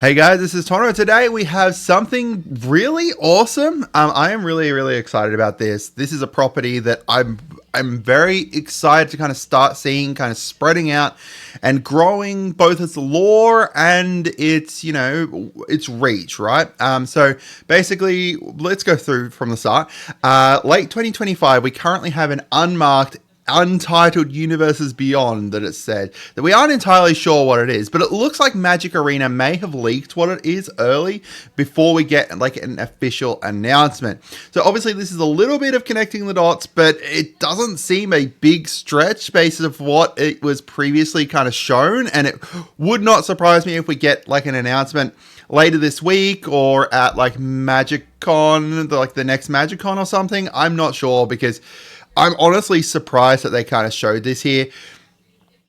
Hey guys, this is Tono. Today we have something really awesome. I am really excited about this. This is a property that I'm very excited to kind of start seeing kind of spreading out and growing both its lore and its its reach, right? So basically, let's go through from the start. Late 2025, we currently have an untitled universes beyond that it's said that we aren't entirely sure what it is, but it looks like Magic Arena may have leaked what it is early before we get like an official announcement. So obviously this is a little bit of connecting the dots, but it doesn't seem a big stretch based of what it was previously kind of shown, and it would not surprise me if we get like an announcement later this week or at like MagicCon, like the next MagicCon or something. I'm not sure, because I'm honestly surprised that they kind of showed this here.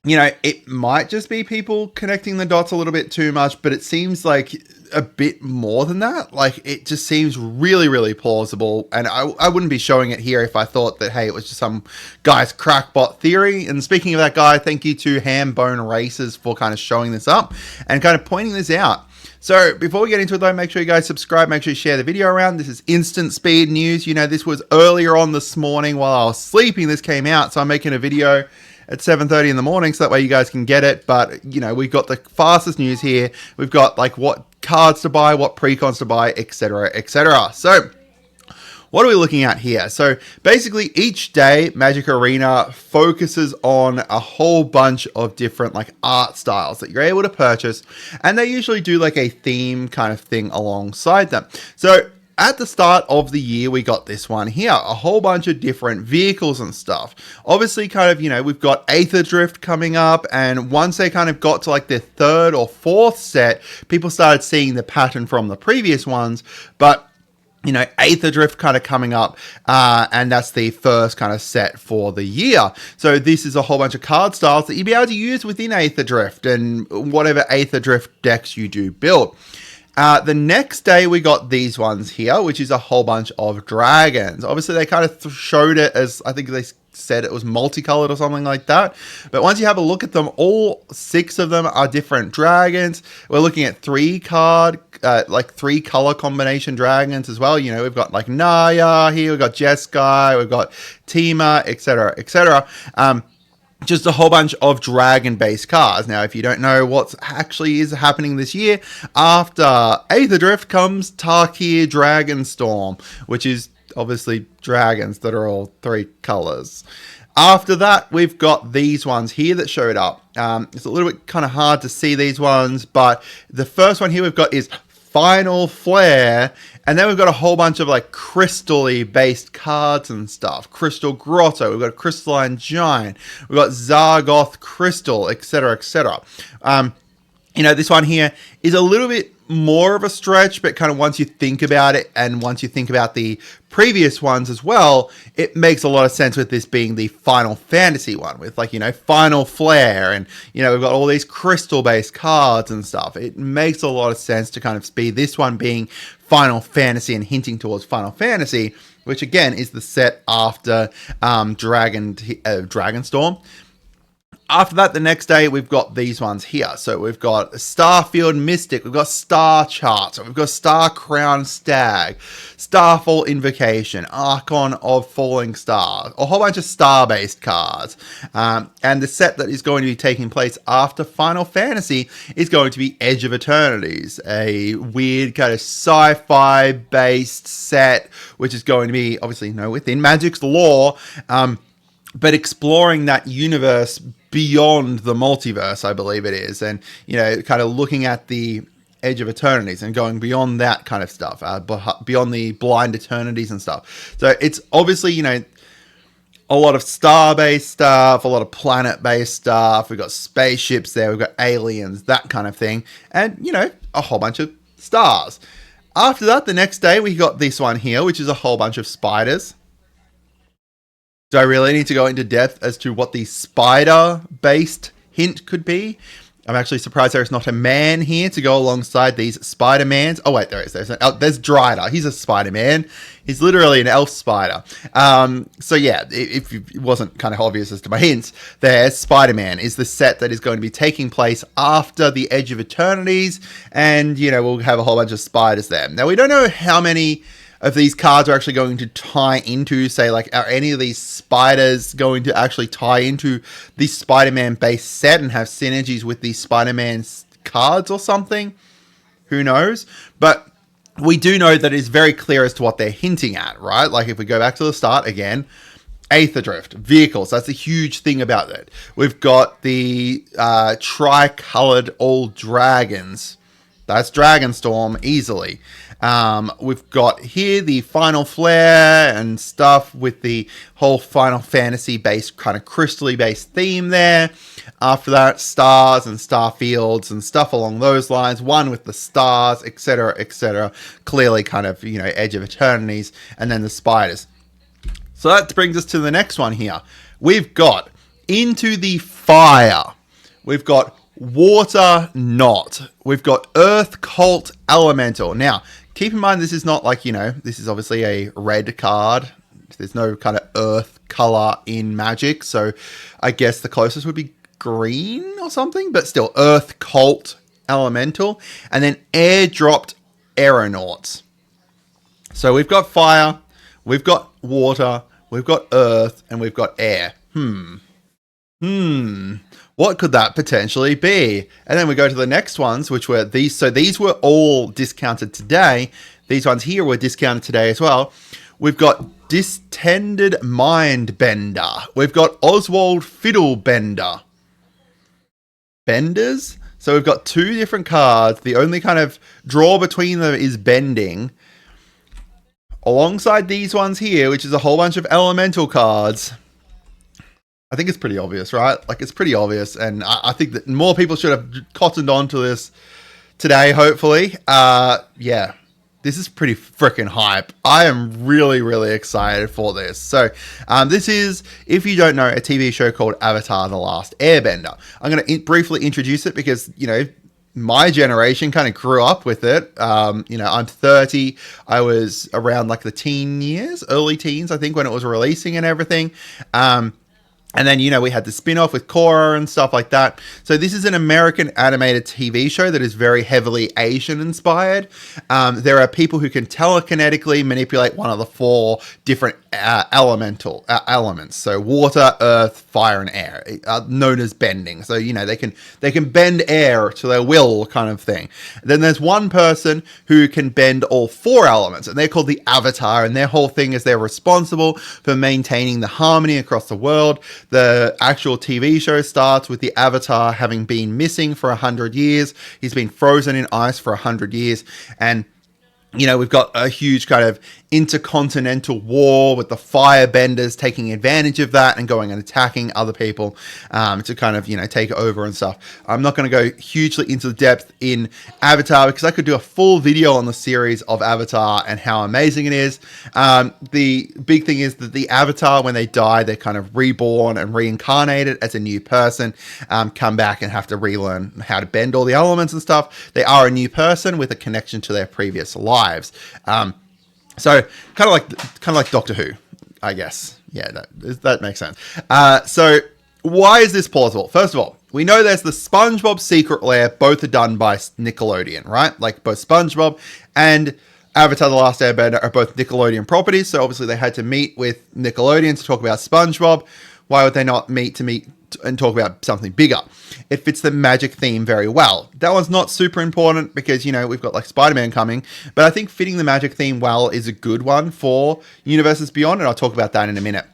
You know, it might just be people connecting the dots a little bit too much, but it seems like a bit more than that. Like, it just seems really plausible, and I wouldn't be showing it here if I thought that, hey, it was just some guy's crackpot theory. And speaking of that guy, thank you to Hambone Races for kind of showing this up and kind of pointing this out. So before we get into it though, make sure you guys subscribe, make sure you share the video around. This is instant speed news. You know, this was earlier on this morning while I was sleeping, this came out. So I'm making a video at 7:30 in the morning so that way you guys can get it. But, you know, we've got the fastest news here. We've got like what cards to buy, what precons to buy, etc, etc. So what are we looking at here? So basically each day Magic Arena focuses on a whole bunch of different like art styles that you're able to purchase, and they usually do like a theme kind of thing alongside them. So at the start of the year, we got this one here, a whole bunch of different vehicles and stuff. Obviously, kind of, you know, we've got Aether Drift coming up, and once they kind of got to like their third or fourth set, people started seeing the pattern from the previous ones. But you know, Aether Drift kind of coming up, and that's the first kind of set for the year. So this is a whole bunch of card styles that you'll be able to use within Aether Drift and whatever Aether Drift decks you do build. The next day we got these ones here, which is a whole bunch of dragons. Obviously they kind of showed it as, I think they said it was multicolored or something like that. But once you have a look at them, all 6 of them are different dragons. We're looking at 3 color combination dragons as well. You know, we've got like Naya here, we've got Jeskai, we've got Tima, etc, etc. Just a whole bunch of dragon-based cards. Now, if you don't know what actually is happening this year, after Aether Drift comes Tarkir Dragonstorm, which is obviously dragons that are all 3 colors. After that, we've got these ones here that showed up. It's a little bit kind of hard to see these ones, but the first one here we've got is Final Flare, and then we've got a whole bunch of like crystal-y based cards and stuff. Crystal Grotto, we've got Crystalline Giant, we've got Zargoth Crystal, etc, etc. You know, this one here is a little bit more of a stretch, but kind of once you think about it, and once you think about the previous ones as well, it makes a lot of sense with this being the Final Fantasy one, with like, you know, Final Flare, and, you know, we've got all these crystal based cards and stuff. It makes a lot of sense to kind of be this one being Final Fantasy and hinting towards Final Fantasy, which again is the set after Dragonstorm. After that, the next day, we've got these ones here. So we've got Starfield Mystic, we've got Star Chart, we've got Star Crown Stag, Starfall Invocation, Archon of Falling Stars, a whole bunch of star-based cards. And the set that is going to be taking place after Final Fantasy is going to be Edge of Eternities, a weird kind of sci-fi based set, which is going to be, obviously, you know, within Magic's lore, but exploring that universe beyond the multiverse, I believe it is. And, you know, kind of looking at the Edge of Eternities and going beyond that kind of stuff, beyond the Blind Eternities and stuff. So it's obviously, you know, a lot of star-based stuff, a lot of planet-based stuff. We've got spaceships there, we've got aliens, that kind of thing. And, you know, a whole bunch of stars. After that, the next day, we got this one here, which is a whole bunch of spiders. Do I really need to go into depth as to what the spider-based hint could be? I'm actually surprised there's not a man here to go alongside these Spider-Mans. Oh, wait, there is. There's Drider. He's a Spider-Man. He's literally an elf spider. So, yeah, if it wasn't kind of obvious as to my hints, there's Spider-Man is the set that is going to be taking place after the Edge of Eternities. And, you know, we'll have a whole bunch of spiders there. Now, we don't know how many of these cards are actually going to tie into, say, like, are any of these spiders going to actually tie into the Spider-Man base set and have synergies with these Spider-Man cards or something? Who knows? But we do know that it's very clear as to what they're hinting at, right? Like, if we go back to the start again, Aether Drift, vehicles, that's a huge thing about it. We've got the tri-colored all dragons. That's Dragonstorm easily. We've got here the Final Flare and stuff with the whole Final Fantasy based kind of crystally based theme there. After that, stars and star fields and stuff along those lines. One with the stars, etc., etc. Clearly kind of, you know, Edge of Eternities, and then the spiders. So that brings us to the next one here. We've got Into the Fire. We've got Water Not. We've got Earth Cult Elemental. Now, keep in mind, this is not like, you know, this is obviously a red card. There's no kind of earth color in Magic. So I guess the closest would be green or something. But still, Earth Cult Elemental. And then Airdropped Aeronauts. So we've got fire, we've got water, we've got earth, and we've got air. What could that potentially be? And then we go to the next ones, which were these. So these were all discounted today. These ones here were discounted today as well. We've got Distended Mind Bender. We've got Oswald Fiddle Bender. Benders? So we've got two different cards. The only kind of draw between them is bending. Alongside these ones here, which is a whole bunch of elemental cards. I think it's pretty obvious, right? Like, it's pretty obvious, and I think that more people should have cottoned on to this today, hopefully. Yeah, this is pretty freaking hype. I am really, really excited for this. So, this is, if you don't know, a TV show called Avatar: The Last Airbender. I'm going to briefly introduce it because, you know, my generation kind of grew up with it. You know, I'm 30. I was around, like, the teen years, early teens, I think, when it was releasing and everything. And then, you know, we had the spin-off with Korra and stuff like that. So this is an American animated TV show that is very heavily Asian-inspired. There are people who can telekinetically manipulate one of the four different elemental elements. So water, earth, fire, and air, known as bending. So, you know, they can bend air to their will, kind of thing. Then there's one person who can bend all four elements, and they're called the Avatar. And their whole thing is they're responsible for maintaining the harmony across the world. The actual TV show starts with the Avatar having been missing for 100 years. He's been frozen in ice for 100 years. And, you know, we've got a huge kind of intercontinental war with the firebenders taking advantage of that and going and attacking other people to kind of, you know, take over and stuff. I'm not going to go hugely into the depth in Avatar because I could do a full video on the series of Avatar and how amazing it is. The big thing is that the Avatar, when they die, they're kind of reborn and reincarnated as a new person, come back and have to relearn how to bend all the elements and stuff. They are a new person with a connection to their previous lives. So kind of like Doctor Who, I guess. Yeah, that makes sense. So why is this plausible? First of all, we know there's the SpongeBob Secret Lair. Both are done by Nickelodeon, right? Like both SpongeBob and Avatar: The Last Airbender are both Nickelodeon properties. So obviously they had to meet with Nickelodeon to talk about SpongeBob. Why would they not meet and talk about something bigger? It fits the magic theme very well. That one's not super important because, you know, we've got like Spider-Man coming, but I think fitting the magic theme well is a good one for Universes Beyond, and I'll talk about that in a minute.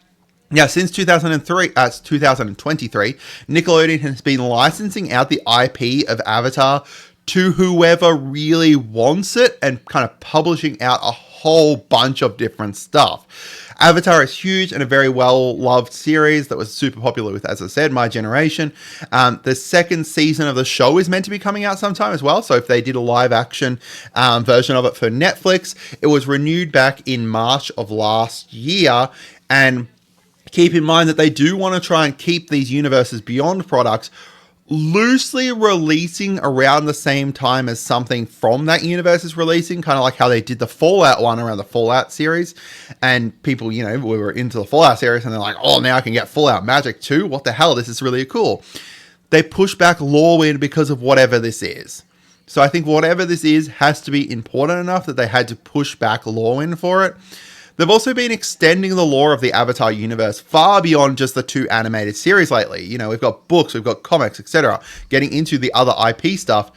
Now, since 2023, 2023, Nickelodeon has been licensing out the IP of Avatar to whoever really wants it and kind of publishing out a whole bunch of different stuff. Avatar is huge and a very well-loved series that was super popular with, as I said, my generation. The second season of the show is meant to be coming out sometime as well. So if they did a live-action version of it for Netflix, it was renewed back in March of last year. And keep in mind that they do want to try and keep these Universes Beyond products loosely releasing around the same time as something from that universe is releasing, kind of like how they did the Fallout one around the Fallout series. And people, you know, we were into the Fallout series and they're like, oh, now I can get Fallout Magic too. What the hell? This is really cool. They push back Lorwyn because of whatever this is. So I think whatever this is has to be important enough that they had to push back Lorwyn for it. They've also been extending the lore of the Avatar universe far beyond just the 2 animated series lately. You know, we've got books, we've got comics, etc. Getting into the other IP stuff.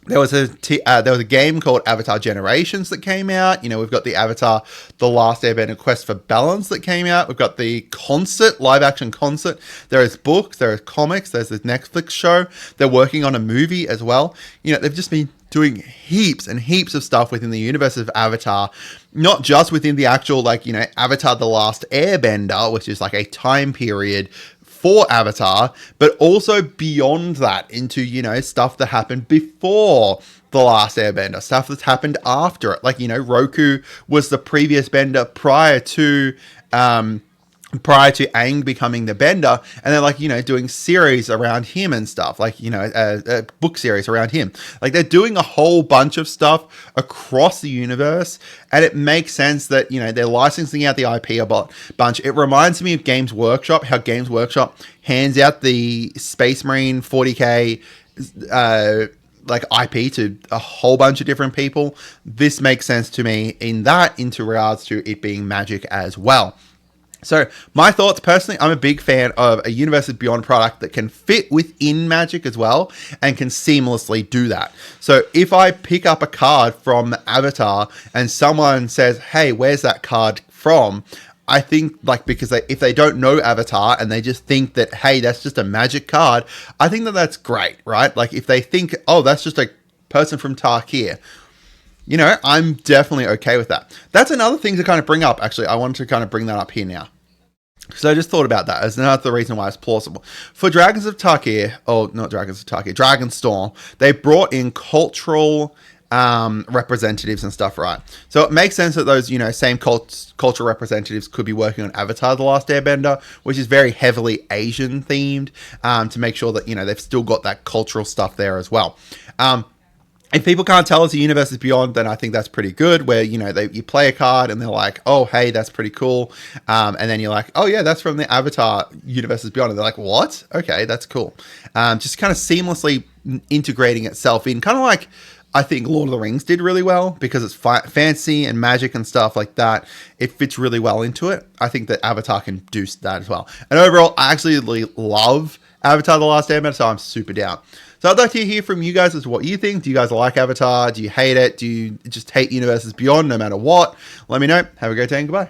There was a game called Avatar Generations that came out. You know, we've got the Avatar The Last Airbender Quest for Balance that came out. We've got the concert, live action concert. There is books, there is comics, there's this Netflix show. They're working on a movie as well. You know, they've just been doing heaps and heaps of stuff within the universe of Avatar, not just within the actual, like, you know, Avatar The Last Airbender, which is like a time period for Avatar, but also beyond that into, you know, stuff that happened before The Last Airbender, stuff that's happened after it. Like, you know, Roku was the previous bender prior to Aang becoming the bender, and they're like, you know, doing series around him and stuff, like, you know, a book series around him. Like, they're doing a whole bunch of stuff across the universe, and it makes sense that, you know, they're licensing out the IP a bunch. It reminds me of Games Workshop, how Games Workshop hands out the Space Marine 40k like IP to a whole bunch of different people. This makes sense to me into regards to it being Magic as well. So my thoughts personally, I'm a big fan of a Universes Beyond product that can fit within Magic as well and can seamlessly do that. So if I pick up a card from Avatar and someone says, hey, where's that card from? I think, like, because if they don't know Avatar and they just think that, hey, that's just a Magic card, I think that that's great, right? Like, if they think, oh, that's just a person from Tarkir, you know, I'm definitely okay with that. That's another thing to kind of bring up, actually. I wanted to kind of bring that up here now. So I just thought about that as another reason why it's plausible. For Dragons of Tarkir, oh, not Dragons of Tarkir, Dragonstorm, they brought in cultural representatives and stuff, right? So it makes sense that those, you know, same cultural representatives could be working on Avatar The Last Airbender, which is very heavily Asian themed, to make sure that, you know, they've still got that cultural stuff there as well. If people can't tell it's a Universes Beyond, then I think that's pretty good, where, you know, you play a card and they're like, oh, hey, that's pretty cool. And then you're like, oh, yeah, that's from the Avatar Universes Beyond. And they're like, what? Okay, that's cool. Just kind of seamlessly integrating itself in, kind of like I think Lord of the Rings did really well, because it's fancy and magic and stuff like that. It fits really well into it. I think that Avatar can do that as well. And overall, I actually love Avatar The Last Airbender, so I'm super down. So I'd like to hear from you guys as to what you think. Do you guys like Avatar? Do you hate it? Do you just hate Universes Beyond no matter what? Let me know. Have a great day and goodbye.